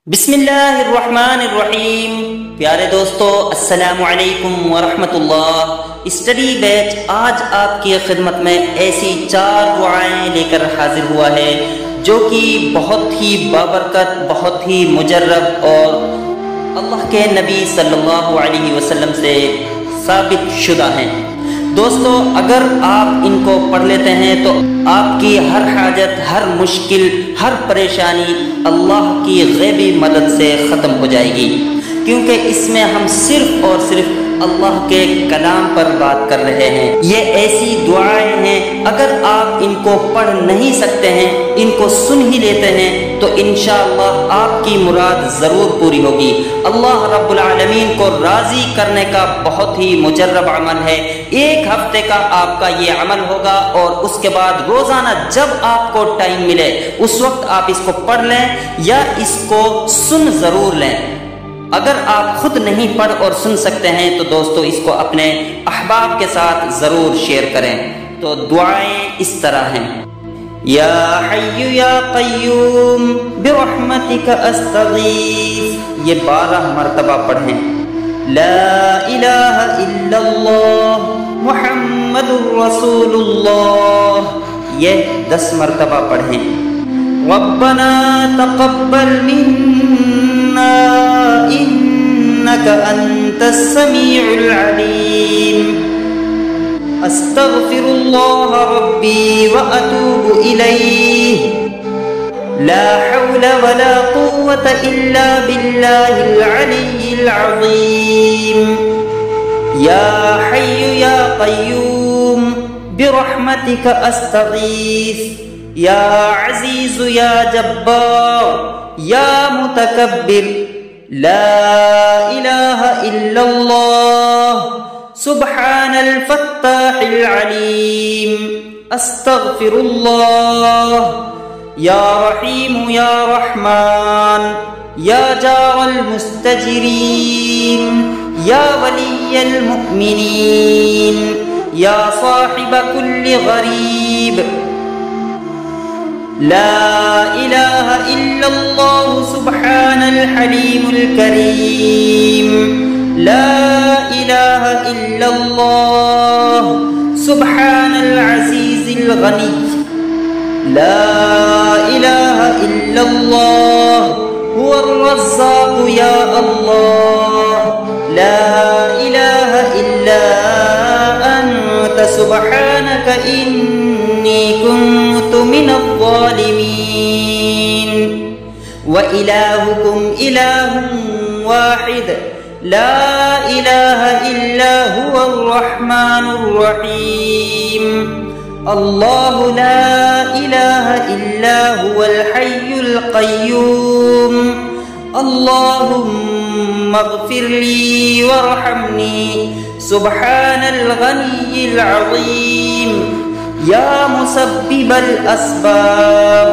बिस्मिल्लाहिर्रहमानिर्रहीम। प्यारे दोस्तों, अस्सलामु अलैकुम वरहमतुल्लाह। स्टडी बैच आज आपकी खिदमत में ऐसी 4 दुआएं लेकर हाजिर हुआ है जो कि बहुत ही बाबरकत, बहुत ही मुजर्रब और अल्लाह के नबी सल्लल्लाहु अलैहि वसल्लम से साबित शुदा हैं। दोस्तों, अगर आप इनको पढ़ लेते हैं तो आपकी हर हाजत, हर मुश्किल, हर परेशानी अल्लाह की गैबी मदद से ख़त्म हो जाएगी, क्योंकि इसमें हम सिर्फ और सिर्फ अल्लाह के कलाम पर बात कर रहे हैं। ये ऐसी दुआएं हैं, अगर आप इनको पढ़ नहीं सकते हैं, इनको सुन ही लेते हैं तो इंशाअल्लाह आपकी मुराद ज़रूर पूरी होगी। अल्लाह रब्बुल आलमीन को राज़ी करने का बहुत ही मुजर्रब अमल है। 1 हफ्ते का आपका ये अमल होगा और उसके बाद रोज़ाना जब आपको टाइम मिले उस वक्त आप इसको पढ़ लें या इसको सुन ज़रूर लें। अगर आप खुद नहीं पढ़ और सुन सकते हैं तो दोस्तों इसको अपने अहबाब के साथ ज़रूर शेयर करें। तो दुआएं इस तरह हैं। या हय्यु या क़य्यूम बिरहमतिका अस्तगीथ, ये 12 मरतबा पढ़ें। ला इलाहा इल्लल्लाह मुहम्मदुर रसूलुल्लाह, ये 10 मरतबा पढ़ें। रब्बना तक़ब्बल मिन्ना इन्नका अंतस समीउल अलीम, अस्तगफिरुल्लाह रब्बी व अतूबु इलैह, ला हौला वला कुव्वता इल्ला बिल्लाहिल अलिय्यिल अज़ीम। या हय्यु या क़य्यूम बिरहमतिका अस्तगीथ, या अज़ीज़ु या जब्बार या मुतकब्बिर, ला इलाहा इल्लल्लाह सुब्हानल फत्ताहिल अलीम, अस्तगफिरुल्लाह। या रहीम या रहमान या जारल मुस्तजिरीन, या वलिय्यल मुमिनीन, या साहिब कुल्लि गरीब, ला इलाहा इल्लल्लाह सुब्हानल हलीमुल करीम, ला इलाहा इल्लल्लाह सुब्हानल अज़ीज़िल गनी, ला इलाहा इल्लल्लाह हुवर रज़्ज़ाक़ या अल्लाह, ला इलाहा इल्ला अंत सुब्हानका इन्नी कुन्तु मिनज़ ज़ालिमीन। व इलाहुकुम इलाहुन वाहिद, ला इलाहा इल्ला हुवर रहमानुर रहीम, अल्लाहु ला इलाहा इल्ला हुवल हय्युल क़य्यूम, अल्लाहुम्मा इग़फ़िरली वरहमनी सुब्हानल गनिय्यिल अज़ीम, या मुसब्बिबल अस्बाब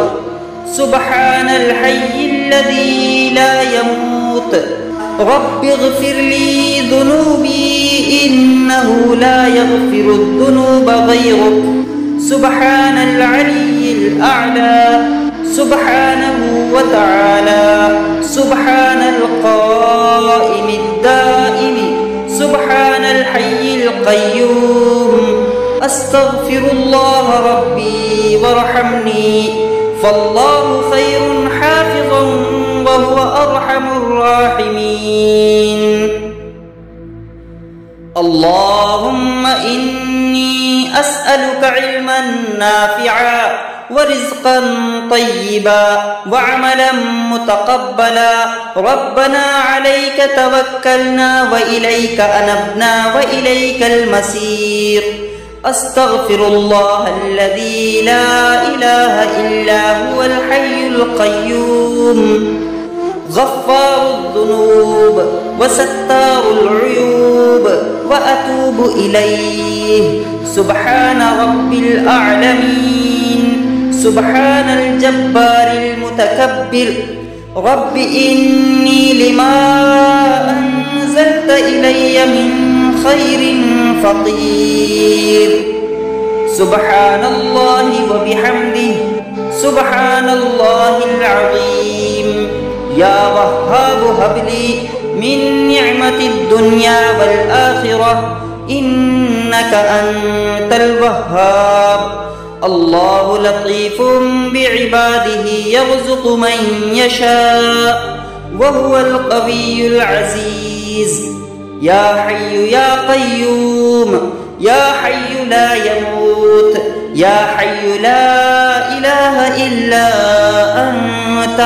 सुब्हानल हय्यिल्लज़ी ला यमूत, रब्बिग़फ़िरली ज़ुनूबी इन्नहु ला यग़फ़िरुज़्ज़ुनूबा ग़यरुक, सुब्हानल अलिय्यिल अअला सुब्हानहु व तआला, सुब्हानल क़ाइमिद दाइमि सुब्हानल हय्यिल क़य्यूम, अस्तग़फिरुल्लाह रब्बी वरहमनी फ़ल्लाहु ख़ैरुन हाफ़िज़न व हुवा अरहमुर राहिमीन। अल्लाहुम्मा इन्नी अस्अलुका इल्मन नाफ़िअन व रिज़्क़न तय्यिबा व अमलन मुतक़ब्बला, रब्बना अलैका तवक्कलना व इलैका अनबना व इलैकल मसीर, अस्तग़फिरुल्लाहल्लज़ी ला इलाहा इल्ला हुवल हय्युल क़य्यूम, गफ़्फ़ारुज़्ज़ुनूब व सत्तारुल उयूब व अतूबु इलैह, सुब्हान रब्बिल अअलमीन, सुब्हानल जब्बारिल मुतकब्बिर, रब्बि इन्नी लिमा अंज़लत इलय्य मिन खैरिन फ़क़ीर, सुब्हानल्लाहि व बिहम्दिहि सुब्हानल्लाहिल अज़ीम। या वहाब हबली मिन निअमतिद दुनिया वल आखिरह इन्नका अंतल वहाब। अल्लाहु लतीफुम बिइबादिही यर्ज़ुक़ु मन यशा व हुवल क़वियुल अज़ीज़। या हय्यु या क़य्यूम या हय्यु ला यमूत या हय्यु ला इलाहा इल्ला अंत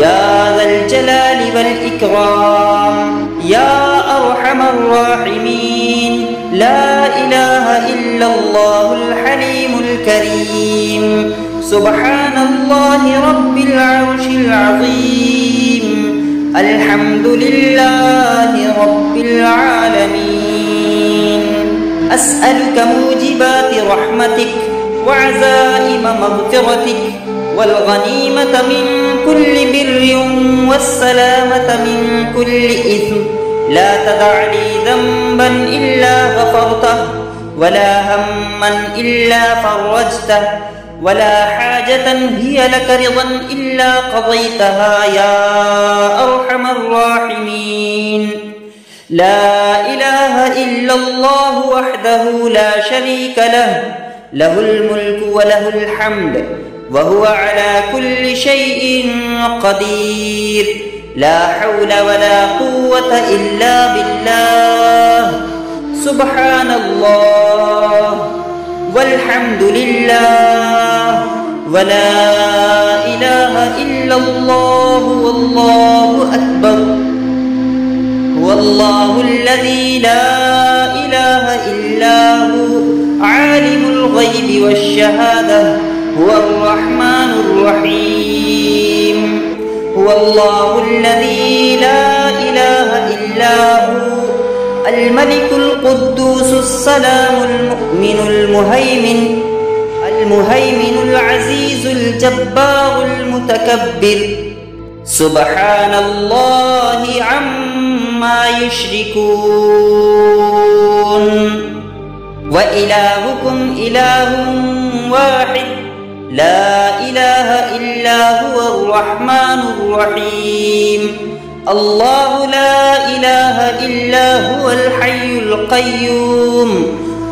या ज़ल जलालि वल इकराम या अरहमर राहिमीन। ला इलाहा इल्लल्लाहुल हलीमुल करीम। सुब्हानल्लाहि रब्बिल अर्शिल अज़ीम। अल्हम्दुलिल्लाहि रब्बिल आलमीन। अस्अलुका मूजिबाति रहमतिक व अज़ाइम मग़फ़िरतिक वल गनीमत मिन कुल्लि बिर्रिन वस्सलामत मिन कुल्लि इस्म। ला तदअ ली ज़ंबन इल्ला गफ़रतहु वला हम्मन इल्ला फ़रजतहु वला हाजतन हिय लक रिज़न इल्ला क़ज़यतहा या अरहमर राहिमीन। ला इलाहा इल्लल्लाहु वहदहु ला शरीक लहु लहुल मुल्कु व लहुल हम्द व हुवा अला कुल्लि शैइन क़दीर। ला हौला वला क़ुव्वता इल्ला बिल्लाह। सुब्हानल्लाह वल्हम्दुलिल्लाह वला इलाहा इल्लल्लाह वल्लाहु अकबर। वल्लाहुल्लज़ी ला इलाहा इल्ला हु आलिमुल ग़ैबि वश्शहादह हुवर रहमानुर रहीम। हुवल्लाहुल्लज़ी ला इलाहा इल्ला हु अल मलिकुल कुद्दूसुस सलामुल मुअ्मिनुल मुहैमिनुल अज़ीज़ुल जब्बारुल मुतकब्बिर। सुब्हानल्लाहि अम्मा युश्रिकून। व इलाहुकुम इलाहुन वाहिद ला इलाहा इल्ला हुवर रहमानुर रहीम। अल्लाहु ला इलाहा इल्ला हुवल हय्युल क़य्यूम।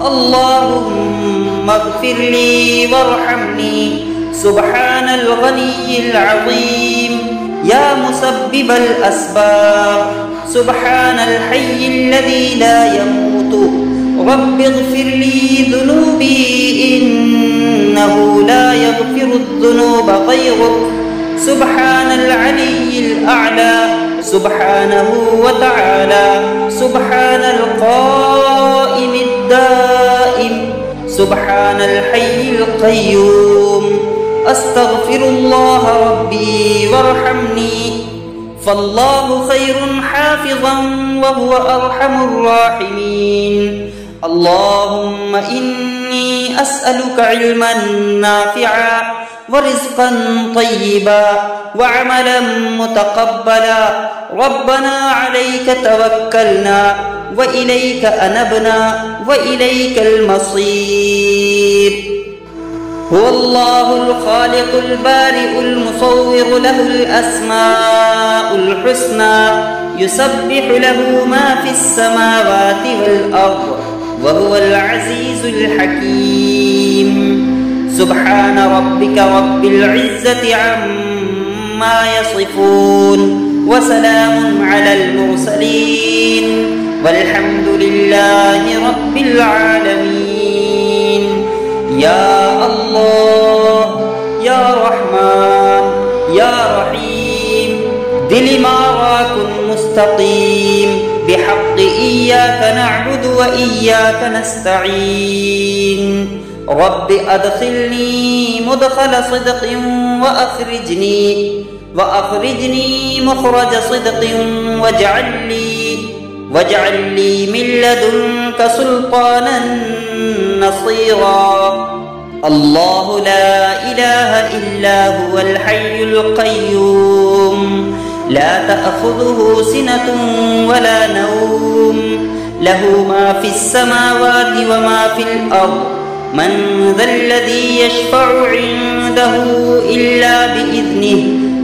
अल्लाहुम्मा इग़फ़िर ली वरहमनी सुब्हानल गनिय्यिल अज़ीम। या मुसब्बिबल अस्बाब सुब्हानल हय्यिल्लज़ी ला यमूतु रब्बि इग़फ़िर ली ज़ुनूबी इन्नहु ला यग़फ़िरुज़ ज़ुनूबा ग़यरुक। सुब्हानल अलिय्यिल अअला सुब्हानहु व तआला। सुब्हानल क़ाइमिद दाइम सुब्हानल हय्यिल क़य्यूम। अस्तग़फिरुल्लाह रब्बी वरहमनी फल्लाहु खैरुन हाफ़िज़न व हुवा अरहमुर राहिमीन। अल्लाहुम्मा इन्नी अस्अलुका इल्मन नाफ़िअन व रिज़्क़न तय्यिबा व अमलन मुतक़ब्बला। रब्बना अलैका तवक्कलना व इलैका अनबना व इलैकल मसीर। हुवल्लाहुल ख़ालिक़ुल बारिउल मुसव्विरु लहुल अस्माउल हुस्ना युसब्बिहु लहु मा फ़िस समावाति वल अर्ज़ व हुवल अज़ीज़ुल हकीम। सुब्हान रब्बिका रब्बिल इज़्ज़ति अम्मा यसिफ़ून व सलामुन अलल मुरसलीन वल्हम्दुलिल्लाहि रब्बिल आलमीन। या अल्लाह या रहमान या रहीम दिल मारा कुन मुस्तक़ीम बिहक़्क़ि इय्याका नअबुदु व इय्याका नस्तईन। रब्बि अदखिलनी मुदखल सिद्क़िन व अखरिजनी मुखरज सिद्क़िन वजअल ली मिन लदुनका सुल्तानन नसीरा। अल्लाहु ला इलाहा इल्ला हुवल हय्युल क़य्यूम ला तअख़ुज़ुहु सिनतुन वला नौम लहु मा फ़िस समावाति व मा फ़िल अर्ज़ मन ज़ल्लज़ी यशफ़अु इन्दहु इल्ला बिइज़्निहि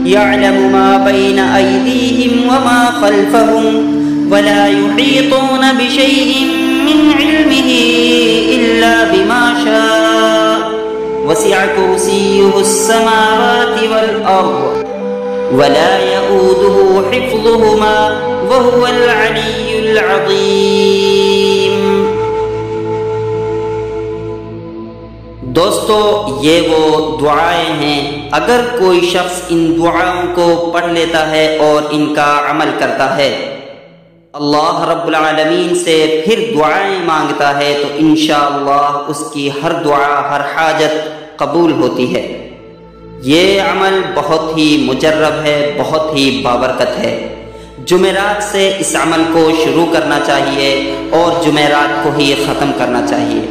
यअलमु मा बैन अयदीहिम व मा खल्फहुम वला युहीतून बिशैइन मिन इल्मिही इल्ला बिमा शाअ वसिअ कुर्सियुहुस समावाति वल अर्द वला यऊदुहु हिफ्ज़ुहुमा व हुवल अलियुल अज़ीम। दोस्तों, ये वो दुआएं हैं, अगर कोई शख्स इन दुआओं को पढ़ लेता है और इनका अमल करता है, अल्लाह रब्बुल आलमीन से फिर दुआएं मांगता है तो इंशाअल्लाह उसकी हर दुआ, हर हाजत कबूल होती है। ये अमल बहुत ही मुजर्रब है, बहुत ही बाबरकत है। जुमेरात से इस अमल को शुरू करना चाहिए और जुमेरात को ही ख़त्म करना चाहिए।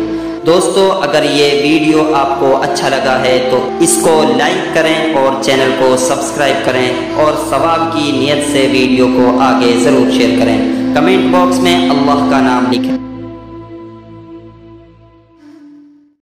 दोस्तों, अगर ये वीडियो आपको अच्छा लगा है तो इसको लाइक करें और चैनल को सब्सक्राइब करें और सवाब की नीयत से वीडियो को आगे ज़रूर शेयर करें। कमेंट बॉक्स में अल्लाह का नाम लिखें।